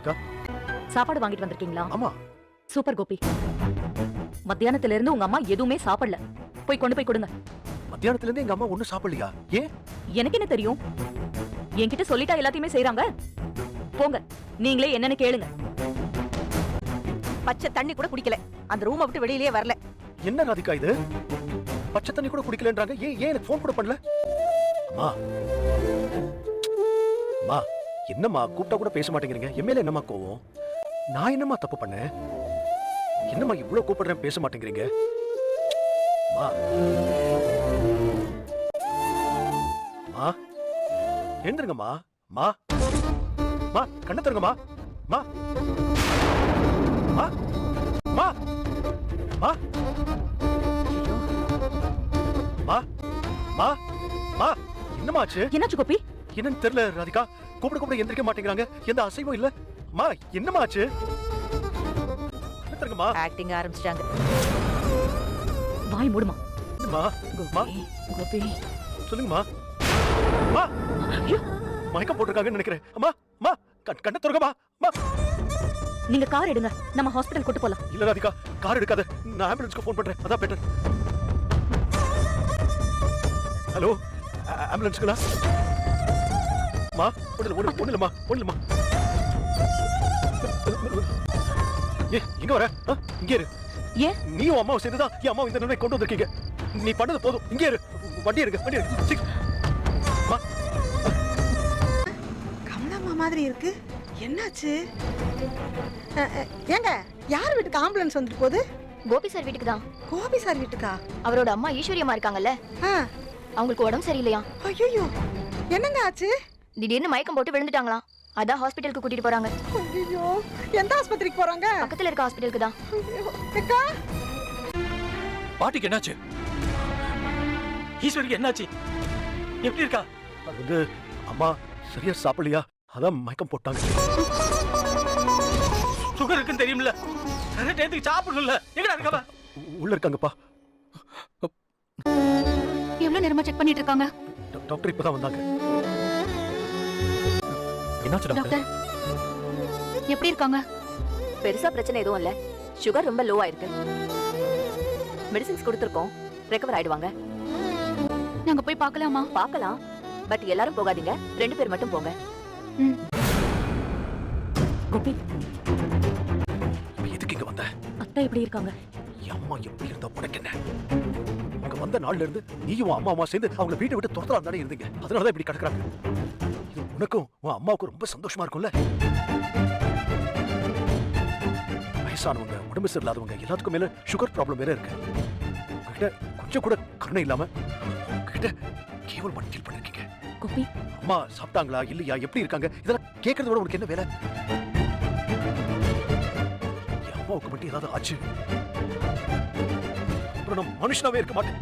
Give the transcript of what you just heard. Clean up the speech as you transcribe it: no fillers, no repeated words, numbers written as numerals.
ராதிகா. சாப்பாடு வாங்கிட்டு வந்திருக்கீங்களா? ஆமா. சூப்பர் கோபி. மத்தியானத்துல இருந்து உங்க அம்மா எதுவுமே சாப்பிடல. போய் கொண்டு போய் கொடுங்க. மத்தியானத்துல இருந்து எங்க அம்மா ஒண்ணும் சாப்பிடலையா? ஏன்? எனக்கு என்ன தெரியும்? என்கிட்ட சொல்லிட்டா எல்லாத்தையுமே செய்றாங்க. போங்க, நீங்களே என்னன்னு கேளுங்க. பச்சை தண்ணி கூட குடிக்கல, அந்த ரூமை விட்டு வெளியிலேயே வரல. என்ன ராதிகா இது? பச்சை தண்ணி கூட குடிக்கலன்றாங்க. ஏன் எனக்கு ஃபோன் கூட பண்ணல? அம்மா அம்மா, என்னம்மா கூப்பிட்டா கூட பேச மாட்டேங்கிறீங்க? என் மேல என்னம்மா கோவம்? நான் என்னம்மா தப்பு பண்ணேன்? என்னம்மா இவ்வளவு கூப்பிடுறேன் பேச மாட்டேங்கிறீங்க? அம்மா அம்மா, எழுந்துருங்கம்மா. அம்மா அம்மா, கண்ணை திறங்கம்மா. அம்மா அம்மா அம்மா அம்மா அம்மா அம்மா அம்மா, என்னம்மா ஆச்சு? என்னாச்சு கோபி? என்னன்னு தெரியல ராதிகா. கூப்பிட எந்திரிக்க மாட்டேங்கிறாங்க. எந்த அசைவும் இல்ல. அம்மா, என்னம்மா ஆச்சு? கண்ணை ஆக்டிங் ஆரம்பிச்சிட்டாங்க. வாய் மூடுமா. என்னம்மா? கோபி, கோபி சொல்லுங்கம்மா. அம்மா, மயக்கம் போட்டிருக்காங்கன்னு நினைக்கிறேன். அம்மா அம்மா, கண்ணை திறங்கம்மா. அம்மா, நீங்க கார் எடுங்க, நம்ம ஹாஸ்பிடல் கூட்டி போலாம். இல்ல ராதிகா, கார் எடுக்காத. நான் ஆம்புலன்ஸ்க்கு ஃபோன் பண்றேன், அதான் பெட்டர். ஹலோ, ஆம்புலன்ஸ்க்குடா. அம்மா, ஒண்ணுலம்மா. இங்க வர. இங்க இரு. ஏன்? நீயும் அம்மாவும் சேர்ந்துதான் என் அம்மா இந்த நிலைமை கொண்டு வந்திருக்கீங்க. நீ பண்ணது போதும். இங்கே இரு. வண்டி எடுக்க. கமலாம்மா மாதிரி இருக்கு. என்னாச்சு? ஏங்க, யார் வீட்டுக்கு ஆம்புலன்ஸ் வந்துட்டு போகுது? கோபி சார் வீட்டுக்கு தான். கோபி சார் வீட்டுக்கா? அவரோட அம்மா ஈஸ்வரியம்மா இருக்காங்கல்ல, அவங்களுக்கு உடம்பு சரியில்லையா. ஐயோ, என்னங்க ஆச்சு? திடீர்னு மயக்கம் போட்டு விழுந்துட்டாங்களாம். அதான் ஹாஸ்பிட்டலுக்கு கூட்டிட்டு போறாங்க. ஐயோ, எந்த ஆஸ்பத்திரிக்கு போறாங்க? பக்கத்துல இருக்க ஹாஸ்பிட்டலுக்கு தான். அக்கா, பாட்டிக்கு என்னாச்சு? ஈஸ்வரிக்கு என்னாச்சு? எப்படி இருக்கா? அது வந்து அம்மா சரியா சாப்பிடலையா, அதான் மயக்கம் போட்டாங்க. சுகர் இருக்குன்னு தெரியும்ல, டயத்துக்கு சாப்பிடணும்ல. எங்கடா இருக்கா? உள்ள இருக்காங்கப்பா. எவ்வளவு நேரமா செக் பண்ணிட்டு இருக்காங்க? டாக்டர் இப்பதான் வந்தாங்க. என்னாச்சு டாக்டர்? எப்படி இருக்காங்க? பெருசா பிரச்சனை எதுவும் இல்ல. சுகர் ரொம்ப லோ ஆயிருக்கு. மெடிசின்ஸ் கொடுத்திருக்கோம், ரெக்கவர் ஆயிடுவாங்க. நாங்க போய் பார்க்கலாமா? பார்க்கலாம், பட் எல்லாரும் போகாதீங்க. 2 பேர் மட்டும் போங்க. கோபி, எதுக்கு இங்க வந்த? அத்தை எப்படி இருக்காங்க? என் அம்மா எப்படி இருந்தா உனக்கு என்ன? அங்க வந்த நாள்ல இருந்து நீயும் அம்மா சேர்ந்து அவங்கள வீட்டை விட்டு துரத்தலாம் தானே இருந்தீங்க. அதனாலதான் இப்படி கிடக்குறாங்க. இது உனக்கும் உன் அம்மாவுக்கும் ரொம்ப சந்தோஷமா இருக்கும்ல. வயசானவங்க, உடம்பு சரியில்லாதவங்க எல்லாத்துக்கும் மேல சுகர் ப்ராப்ளம் வேற இருக்கு. உங்ககிட்ட கொஞ்சம் கூட கருணை இல்லாம உங்ககிட்ட கேவல் பண்ணி ஃபீல் பண்ணிருக்கீங்க. கோபி, அம்மா சாப்பிட்டாங்களா இல்லையா, எப்படி இருக்காங்க, இதெல்லாம் கேட்கறத விட உனக்கு என்ன வேலை? என் அம்மாவுக்கு மட்டும் ஏதாவது ஆச்சு, அப்புறம் நான் மனுஷனாவே இருக்க மாட்டேன்.